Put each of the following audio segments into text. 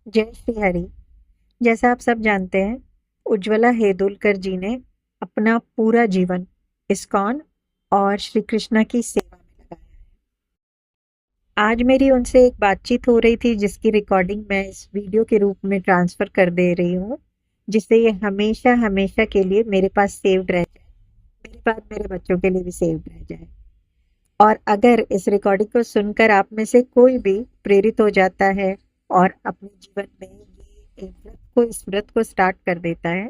जय श्री हरि। जैसा आप सब जानते हैं, उज्ज्वला हेदुलकर जी ने अपना पूरा जीवन इस्कॉन और श्री कृष्णा की सेवा में लगाया है। आज मेरी उनसे एक बातचीत हो रही थी जिसकी रिकॉर्डिंग मैं इस वीडियो के रूप में ट्रांसफर कर दे रही हूँ, जिससे ये हमेशा हमेशा के लिए मेरे पास सेव्ड रह जाए, मेरे बाद मेरे बच्चों के लिए भी सेव्ड रह जाए। और अगर इस रिकॉर्डिंग को सुनकर आप में से कोई भी प्रेरित हो जाता है और अपने जीवन में ये एक व्रत को स्टार्ट कर देता है,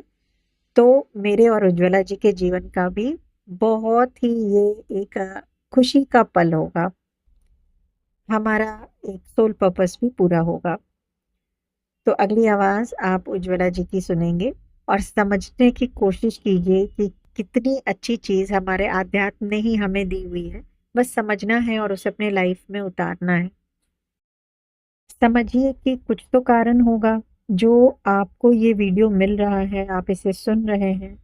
तो मेरे और उज्ज्वला जी के जीवन का भी बहुत ही ये एक खुशी का पल होगा। हमारा एक सोल पर्पस भी पूरा होगा। तो अगली आवाज आप उज्ज्वला जी की सुनेंगे और समझने की कोशिश कीजिए कि कितनी अच्छी चीज हमारे आध्यात्म ने ही हमें दी हुई है। बस समझना है और उसे अपने लाइफ में उतारना है। समझिए कि कुछ तो कारण होगा जो आपको ये वीडियो मिल रहा है, आप इसे सुन रहे हैं।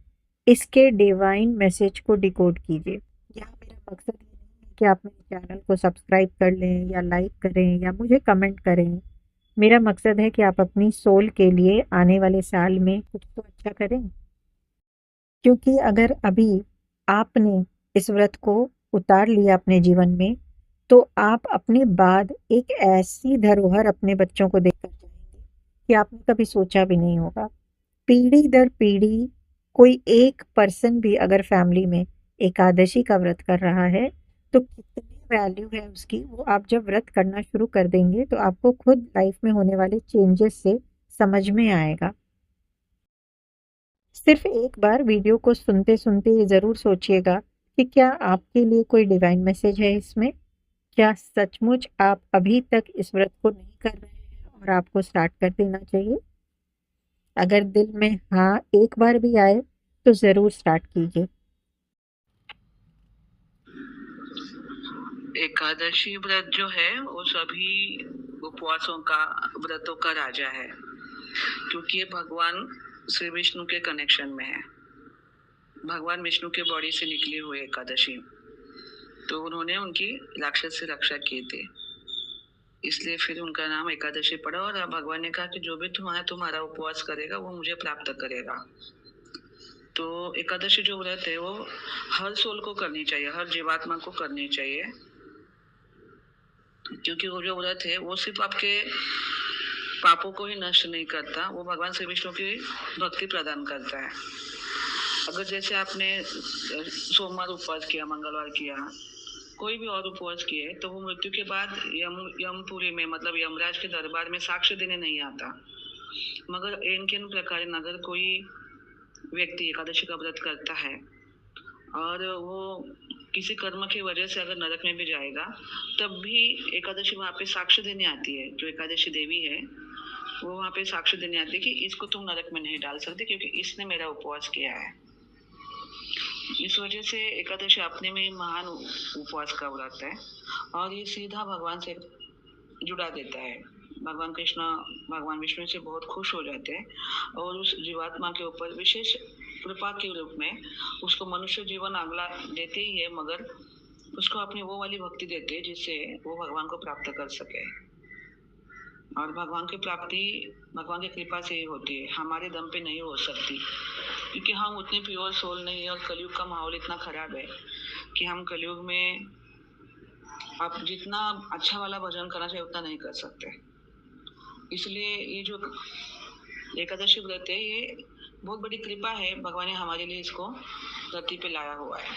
इसके डिवाइन मैसेज को डिकोड कीजिए। यहाँ मेरा मकसद ये नहीं है कि आप मेरे चैनल को सब्सक्राइब कर लें या लाइक करें या मुझे कमेंट करें। मेरा मकसद है कि आप अपनी सोल के लिए आने वाले साल में कुछ तो अच्छा करें। क्योंकि अगर अभी आपने इस व्रत को उतार लिया अपने जीवन में, तो आप अपने बाद एक ऐसी धरोहर अपने बच्चों को देकर जाएंगे कि आपने कभी सोचा भी नहीं होगा। पीढ़ी दर पीढ़ी कोई एक पर्सन भी अगर फैमिली में एकादशी का व्रत कर रहा है, तो कितनी वैल्यू है उसकी, वो आप जब व्रत करना शुरू कर देंगे तो आपको खुद लाइफ में होने वाले चेंजेस से समझ में आएगा। सिर्फ एक बार वीडियो को सुनते सुनते ये ज़रूर सोचिएगा कि क्या आपके लिए कोई डिवाइन मैसेज है इसमें। क्या सचमुच आप अभी तक इस व्रत को नहीं कर रहे हैं और आपको स्टार्ट कर देना चाहिए। अगर दिल में हाँ एक बार भी आए तो ज़रूर स्टार्ट कीजिए। एकादशी व्रत जो है वो सभी उपवासों का व्रतों का राजा है, क्योंकि ये भगवान श्री विष्णु के कनेक्शन में है। भगवान विष्णु के बॉडी से निकली हुई एकादशी, तो उन्होंने उनकी राक्षस से रक्षा की थी, इसलिए फिर उनका नाम एकादशी पड़ा। और भगवान ने कहा कि जो भी तुम्हारा उपवास करेगा वो मुझे प्राप्त करेगा। तो एकादशी जो व्रत है वो हर सोल को करनी चाहिए, हर जीवात्मा को करनी चाहिए, क्योंकि वो जो व्रत है वो सिर्फ आपके पापों को ही नष्ट नहीं करता, वो भगवान श्री विष्णु की भक्ति प्रदान करता है। अगर जैसे आपने सोमवार उपवास किया, मंगलवार किया, कोई भी और उपवास किए, तो वो मृत्यु के बाद यमपुरी में मतलब यमराज के दरबार में साक्ष्य देने नहीं आता। मगर इनके प्रकार अगर कोई व्यक्ति एकादशी का व्रत करता है और वो किसी कर्म की वजह से अगर नरक में भी जाएगा, तब भी एकादशी वहाँ पे साक्ष्य देने आती है। जो एकादशी देवी है वो वहाँ पे साक्ष्य देने आती है कि इसको तुम नरक में नहीं डाल सकते, क्योंकि इसने मेरा उपवास किया है। इस वजह से एकादशी अपने में ही महान उपवास का व्रत है, और ये सीधा भगवान से जुड़ा देता है। भगवान कृष्ण भगवान विष्णु से बहुत खुश हो जाते हैं और उस जीवात्मा के ऊपर विशेष कृपा के रूप में उसको मनुष्य जीवन अगला देते ही है, मगर उसको अपनी वो वाली भक्ति देते हैं जिससे वो भगवान को प्राप्त कर सके। और भगवान की प्राप्ति भगवान की कृपा से ही होती है, हमारे दम पे नहीं हो सकती, क्योंकि हम उतने प्योर सोल नहीं है और कलयुग का माहौल इतना खराब है कि हम कलयुग में आप जितना अच्छा वाला भजन करना चाहिए उतना नहीं कर सकते। इसलिए ये जो एकादशी व्रत है ये बहुत बड़ी कृपा है, भगवान ने हमारे लिए इसको धरती पे लाया हुआ है।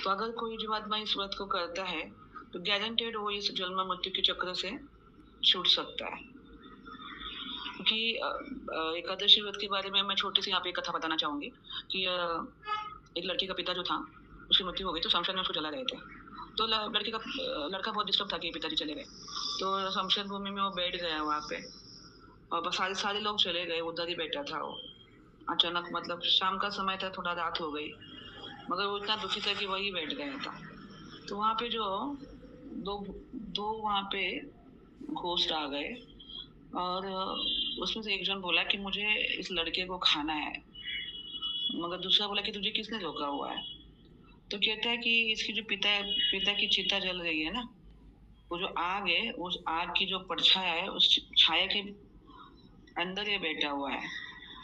तो अगर कोई जीवात्मा इस व्रत को करता है तो गारंटेड वो इस जन्म मृत्यु के चक्र से छूट सकता है। क्योंकि एकादशी व्रत के बारे में मैं छोटी सी यहाँ पे एक कथा बताना चाहूंगी कि एक लड़की का पिता जो था उसकी मृत्यु हो गई, तो शमशान में उसको जला रहे थे। तो लड़के का लड़का बहुत डिस्टर्ब था कि पिताजी चले गए, तो शमशान भूमि में वो बैठ गया वहाँ पे, और बस सारे सारे लोग चले गए, उधर ही बैठा था वो। अचानक मतलब शाम का समय था, थोड़ा रात हो गई, मगर वो इतना दुखी था कि वही बैठ गया था। तो वहाँ पे जो दो दो वहाँ पे घोस्ट आ गए, और उसमें से एक जन बोला कि मुझे इस लड़के को खाना है, मगर दूसरा बोला कि तुझे किसने रोका हुआ है। तो कहता है कि इसकी जो पिता की चिता जल रही है ना, वो जो आग है, उस आग की जो परछाया है, उस छाया के अंदर ये बैठा हुआ है।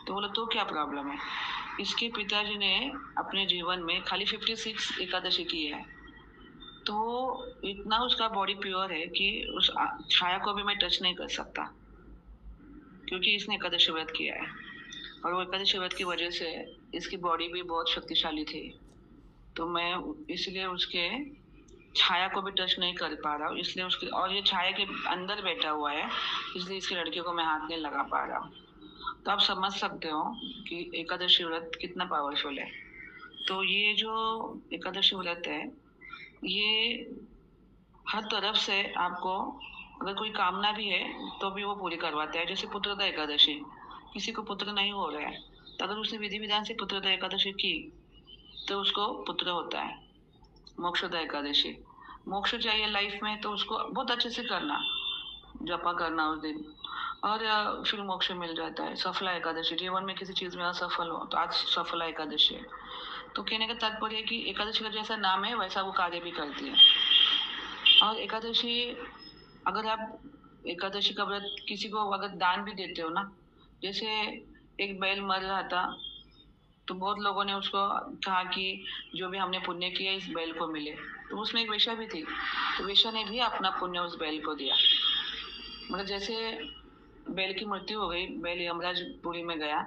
तो बोला तो क्या प्रॉब्लम है? इसके पिताजी ने अपने जीवन में खाली 56 एकादशी की है। तो इतना उसका बॉडी प्योर है कि उस छाया को भी मैं टच नहीं कर सकता, क्योंकि इसने एकादशी व्रत किया है। और वो एकादशी व्रत की वजह से इसकी बॉडी भी बहुत शक्तिशाली थी। तो मैं इसलिए उसके छाया को भी टच नहीं कर पा रहा हूँ, इसलिए उसके, और ये छाया के अंदर बैठा हुआ है, इसलिए इसकी लड़की को मैं हाथ नहीं लगा पा रहा हूँ। तो आप समझ सकते हो कि एकादशी व्रत कितना पावरफुल है। तो ये जो एकादशी व्रत है, ये हर तरफ से आपको, अगर कोई कामना भी है तो भी वो पूरी करवाता है। जैसे पुत्रदा एकादशी, किसी को पुत्र नहीं हो रहा है, तो अगर उसने विधि विधान से पुत्रदा एकादशी की तो उसको पुत्र होता है। मोक्षदा एकादशी, मोक्ष चाहिए लाइफ में तो उसको बहुत अच्छे से करना, जपा करना उस दिन, और फिर मोक्ष मिल जाता है। सफला एकादशी, जीवन में किसी चीज में असफल हो तो आज सफला एकादशी है। तो कहने का तात्पर्य है कि एकादशी का जैसा नाम है वैसा वो कार्य भी करती है। और एकादशी, अगर आप एकादशी का व्रत किसी को अगर दान भी देते हो ना, जैसे एक बैल मर रहा था तो बहुत लोगों ने उसको कहा कि जो भी हमने पुण्य किया इस बैल को मिले। तो उसमें एक वेश्या भी थी, तो वेश्या ने भी अपना पुण्य उस बैल को दिया। मतलब जैसे बैल की मृत्यु हो गई, बैल यमराजपुरी में गया,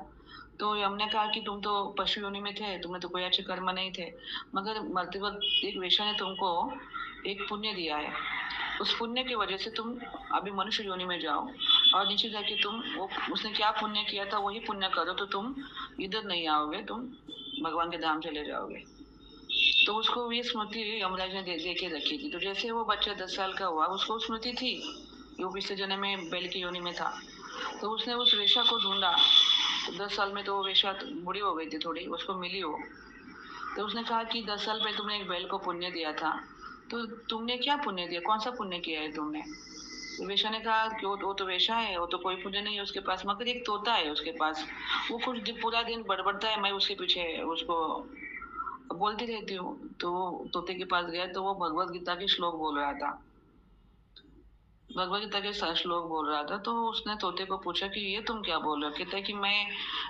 तो यम ने कहा कि तुम तो पशु योनि में थे, तुम्हें तो कोई अच्छे कर्म नहीं थे, मगर मरते वक्त एक वेश्या ने तुमको एक पुण्य दिया है। उस पुण्य की वजह से तुम अभी मनुष्य योनि में जाओ और नीचे जाके तुम वो उसने क्या पुण्य किया था वही पुण्य करो, तो तुम इधर नहीं आओगे, तुम भगवान के धाम चले जाओगे। तो उसको ये स्मृति यमराज ने दे के रखी थी। तो जैसे वो बच्चा 10 साल का हुआ, उसको स्मृति थी वो पिछले जन्म में बैल की योनि में था। तो उसने उस वेश्या को ढूंढा। तो 10 साल में तो वो वेश्या बूढ़ी हो गई थी थोड़ी, उसको मिली वो। तो उसने कहा कि 10 साल पहले तुमने एक बैल को पुण्य दिया था, तो तुमने क्या पुण्य दिया, कौन सा पुण्य किया है तुमने? तो वेश्या ने कहा कि वो तो वेश्या है, वो तो कोई पुण्य नहीं है उसके पास, मगर एक तोता है उसके पास, वो कुछ पूरा दिन बड़बड़ता है, मैं उसके पीछे उसको बोलती रहती हूँ। तो तोते के पास गया तो वो भगवत गीता के श्लोक बोल रहा था, भगवत गीता के श्लोक बोल रहा था। तो उसने तोते को पूछा कि ये तुम क्या बोल रहे हो? कहता है कि मैं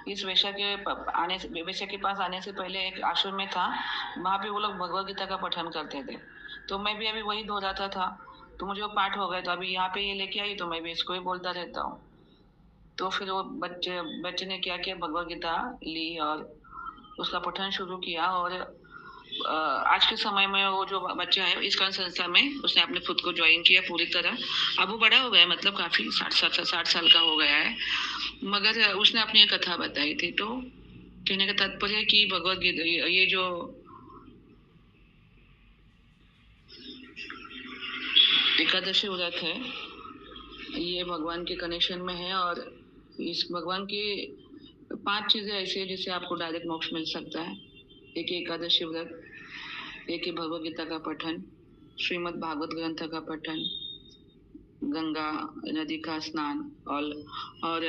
इस वेश्या के पास आने से पहले एक आश्रम में था, वहां पे वो लोग भगवत गीता का पठन करते थे, तो मैं भी अभी वही दोहराता था, तो मुझे वो पाठ हो गए, तो अभी यहाँ पे ये लेके आई तो मैं भी इसको ही बोलता रहता हूँ। तो फिर वो बच्चे ने क्या किया, भगवत गीता ली और उसका पठन शुरू किया। और आज के समय में वो जो बच्चा है इस्कॉन संस्था में उसने अपने खुद को ज्वाइन किया पूरी तरह। अब वो बड़ा हो गया, मतलब काफी 60 साल का हो गया है, मगर उसने अपनी एक कथा बताई थी। तो कहने का तात्पर्य है कि भगवत गीता, ये जो एकादशी व्रत है ये भगवान के कनेक्शन में है, और इस भगवान की 5 चीजें ऐसी है जिससे आपको डायरेक्ट मोक्ष मिल सकता है। एक एकादशी व्रत, एक भगवत गीता का पठन, श्रीमद् भागवत ग्रंथ का पठन, गंगा नदी का स्नान, और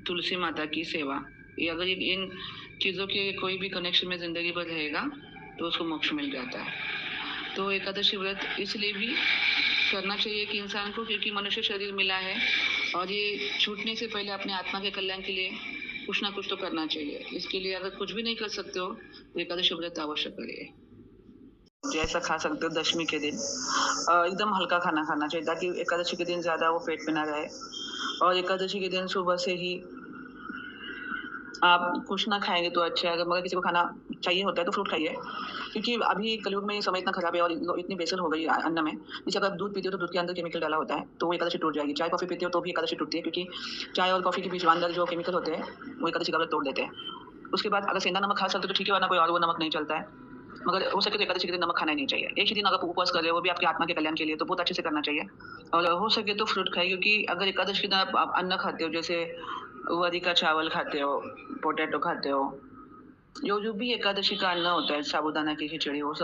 तुलसी माता की सेवा। ये अगर इन चीजों के कोई भी कनेक्शन में जिंदगी भर रहेगा तो उसको मोक्ष मिल जाता है। तो एकादशी व्रत इसलिए भी करना चाहिए कि इंसान को, क्योंकि मनुष्य शरीर मिला है और ये छूटने से पहले अपने आत्मा के कल्याण के लिए कुछ ना कुछ तो करना चाहिए। इसके लिए अगर कुछ भी नहीं कर सकते हो तो एकादशी व्रत अवश्य करिए। जैसा खा सकते हो दशमी के दिन एकदम हल्का खाना खाना चाहिए, ताकि एकादशी के दिन ज्यादा वो पेट में ना रहे। और एकादशी के दिन सुबह से ही आप कुछ ना खाएंगे तो अच्छा है, मगर किसी को खाना चाहिए होता है तो फ्रूट खाइए, क्योंकि अभी कलयुग में समय इतना खराब है और इतनी बेसल हो गई अन्न में। जैसे अगर दूध पीते हो तो दूध के अंदर केमिकल डाला होता है, तो वो एकादशी टूट जाएगी। चाय कॉफी पीते हो तो भी एकादशी टूटती है, क्योंकि चाय और कॉफी के बीच अंदर जो केमिकल होते हैं वो एकादशी का व्रत तोड़ देते हैं। उसके बाद अगर सेंधा नमक खा सकते हो तो ठीक है, वरना कोई और वो नमक नहीं चलता है, मगर हो सके तो एकादशी के दिन नमक खाना ही नहीं चाहिए। एक ही दिन अगर उपवास कर रहे हो वो भी आपके आत्मा के कल्याण के लिए, तो बहुत अच्छे से करना चाहिए। और हो सके तो फ्रूट खाइए, क्योंकि अगर एकादशी के दिन आप अन्न खाते हो, जैसे वरी का चावल खाते हो, पोटैटो खाते हो, जो भी एकादशी का अन्न होता है, साबूदाना की खिचड़ी, वो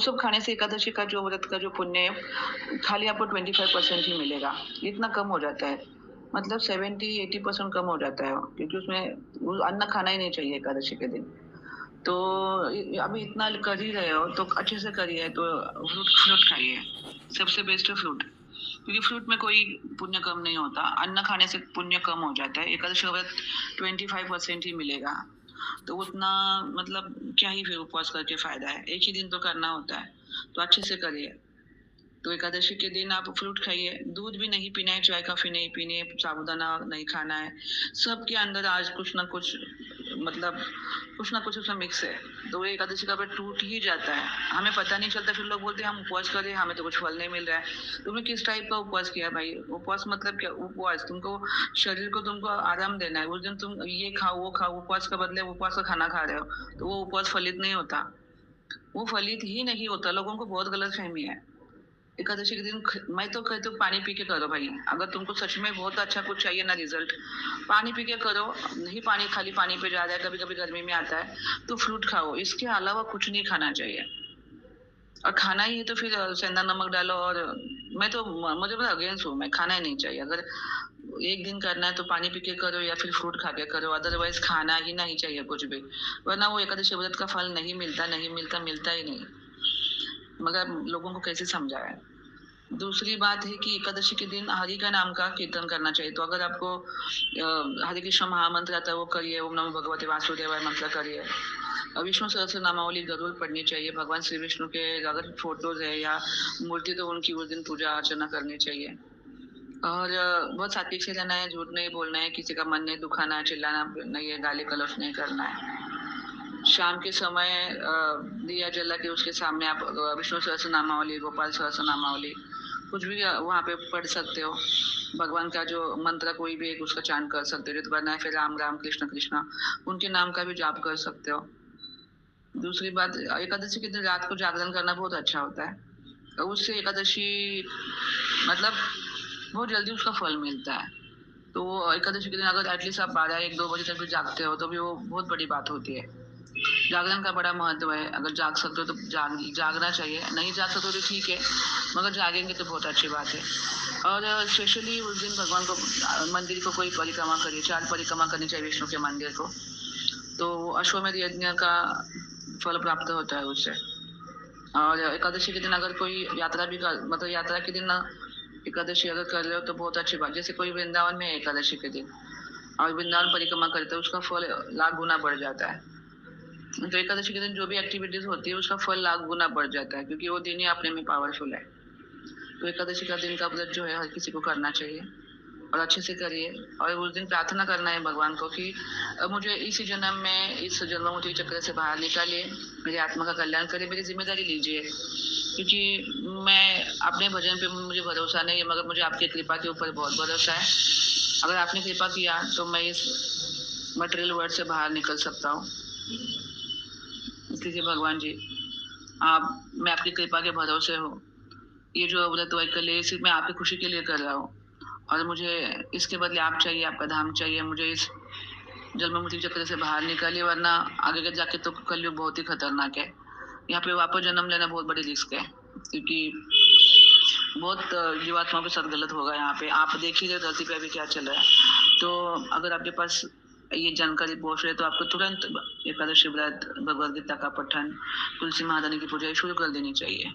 सब खाने से एकादशी का जो व्रत का जो पुण्य है खाली आपको 25% ही मिलेगा। इतना कम हो जाता है, मतलब 70-80% कम हो जाता है, क्योंकि उसमें वो अन्न खाना ही नहीं चाहिए एकादशी के दिन। तो अभी इतना कर ही रहे हो तो अच्छे से करिए, तो फ्रूट खाइए, सबसे बेस्ट है फ्रूट। क्योंकि फ्रूट में कोई पुण्य कम नहीं होता, अन्न खाने से पुण्य कम हो जाता है। एकादशी का व्रत 25% ही मिलेगा, तो उतना मतलब क्या ही फिर उपवास करके फायदा है, एक ही दिन तो करना होता है, तो अच्छे से करिए। तो एकादशी के दिन आप फ्रूट खाइए, दूध भी नहीं पीना है, चाय कॉफी नहीं पीनी है, साबूदाना नहीं खाना है। सबके अंदर आज कुछ ना कुछ मतलब कुछ ना कुछ उसमें मिक्स है, तो वो एकादशी का व्रत टूट ही जाता है, हमें पता नहीं चलता। फिर लोग बोलते हैं हम उपवास कर रहे हैं, हमें तो कुछ फल नहीं मिल रहा है। तुमने किस टाइप का उपवास किया भाई? उपवास मतलब क्या? उपवास तुमको शरीर को तुमको आराम देना है, उस दिन तुम ये खाओ वो खाओ, उपवास का बदले उपवास का खाना खा रहे हो, तो वो उपवास फलित नहीं होता, वो फलित ही नहीं होता। लोगों को बहुत गलत फहमी है। एकादशी के दिन मैं तो कहती हूँ पानी पी के करो भाई, अगर तुमको सच में बहुत अच्छा कुछ चाहिए ना रिजल्ट, पानी पी के करो। नहीं पानी खाली पानी पे जा रहा है, कभी कभी गर्मी में आता है तो फ्रूट खाओ, इसके अलावा कुछ नहीं खाना चाहिए। और खाना ही है तो फिर सेंधा नमक डालो। और मैं तो मुझे बड़ा अगेंस्ट हूँ, मैं खाना ही नहीं चाहिए। अगर एक दिन करना है तो पानी पी के करो या फिर फ्रूट खा के करो, अदरवाइज खाना ही नहीं चाहिए कुछ भी, वरना वो एकादशी व्रत का फल नहीं मिलता, नहीं मिलता, मिलता ही नहीं। मगर लोगों को कैसे समझाया। दूसरी बात है कि एकादशी के दिन हरि का नाम का कीर्तन करना चाहिए। तो अगर आपको हरे कृष्ण महामंत्र आता है वो करिए, ओम नमो भगवते वासुदेवाय मंत्र करिए। विष्णु सहस्त्र नामावली जरूर पढ़नी चाहिए। भगवान श्री विष्णु के अगर फोटोज है या मूर्ति तो उनकी उस दिन पूजा अर्चना करनी चाहिए। और बहुत सात्विक से रहना है, झूठ नहीं बोलना है, किसी का मन नहीं दुखाना है, चिल्लाना नहीं है, गाली गलौज नहीं करना है। शाम के समय दिया जला के उसके सामने आप विष्णु सहस्त्र नामावली, गोपाल सहस्त्र नामावली कुछ भी वहाँ पे पढ़ सकते हो। भगवान का जो मंत्र कोई भी एक उसका चांट कर सकते हो, रित करना है फिर राम राम कृष्ण कृष्ण, उनके नाम का भी जाप कर सकते हो। दूसरी बात, एकादशी के दिन रात को जागरण करना बहुत अच्छा होता है, तो उससे एकादशी मतलब बहुत जल्दी उसका फल मिलता है। तो एकादशी के दिन अगर एटलीस्ट आप 12-1-2 बजे तक भी जागते हो तो भी वो बहुत बड़ी बात होती है। जागरण का बड़ा महत्व है, अगर जाग सकते हो तो जागना चाहिए, नहीं जाग सकते हो तो ठीक है, मगर जागेंगे तो बहुत अच्छी बात है। और स्पेशली उस दिन भगवान को मंदिर को कोई परिक्रमा करिए, 4 परिक्रमा करनी चाहिए विष्णु के मंदिर को, तो अश्वमेध यज्ञ का फल प्राप्त होता है उससे। और एकादशी के दिन अगर कोई यात्रा भी कर, मतलब यात्रा के दिन एकादशी अगर कर रहे हो तो बहुत अच्छी बात। जैसे कोई वृंदावन में है एकादशी के दिन और वृंदावन परिक्रमा करते हैं, उसका फल लाख गुना बढ़ जाता है। तो एकादशी के दिन जो भी एक्टिविटीज होती है उसका फल लाख गुना बढ़ जाता है, क्योंकि वो दिन ही अपने में पावरफुल है। तो एकादशी का दिन का व्रत जो है हर किसी को करना चाहिए और अच्छे से करिए। और उस दिन प्रार्थना करना है भगवान को कि मुझे इसी जन्म में इस जन्ममुक्ति चक्र से बाहर निकालिए, मेरी आत्मा का कल्याण करिए, मेरी जिम्मेदारी लीजिए, क्योंकि मैं अपने भजन पे मुझे भरोसा नहीं है, मगर मुझे आपकी कृपा के ऊपर बहुत भरोसा है। अगर आपने कृपा किया तो मैं इस मटेरियल वर्ल्ड से बाहर निकल सकता हूँ। इसलिए भगवान जी मैं आपकी कृपा के भरोसे हूँ। ये जो व्रत वैकल्य सिर्फ मैं आपकी खुशी के लिए कर रहा हूँ, और मुझे इसके बदले आप चाहिए, आपका धाम चाहिए। मुझे इस जन्म मृत्यु चक्र से बाहर निकालिए, वरना आगे जाके तो कलयुग बहुत ही खतरनाक है। यहाँ पे वापस जन्म लेना बहुत बड़ी रिस्क है, क्योंकि बहुत जीवात्माओं के साथ गलत होगा। यहाँ पे आप देख ही रहे धरती पे अभी क्या चल रहा है। तो अगर आपके पास ये जानकारी पहुंच रही है तो आपको तुरंत एकादशी व्रत, भगवद गीता का पठन, तुलसी महारानी की पूजा शुरू कर देनी चाहिए।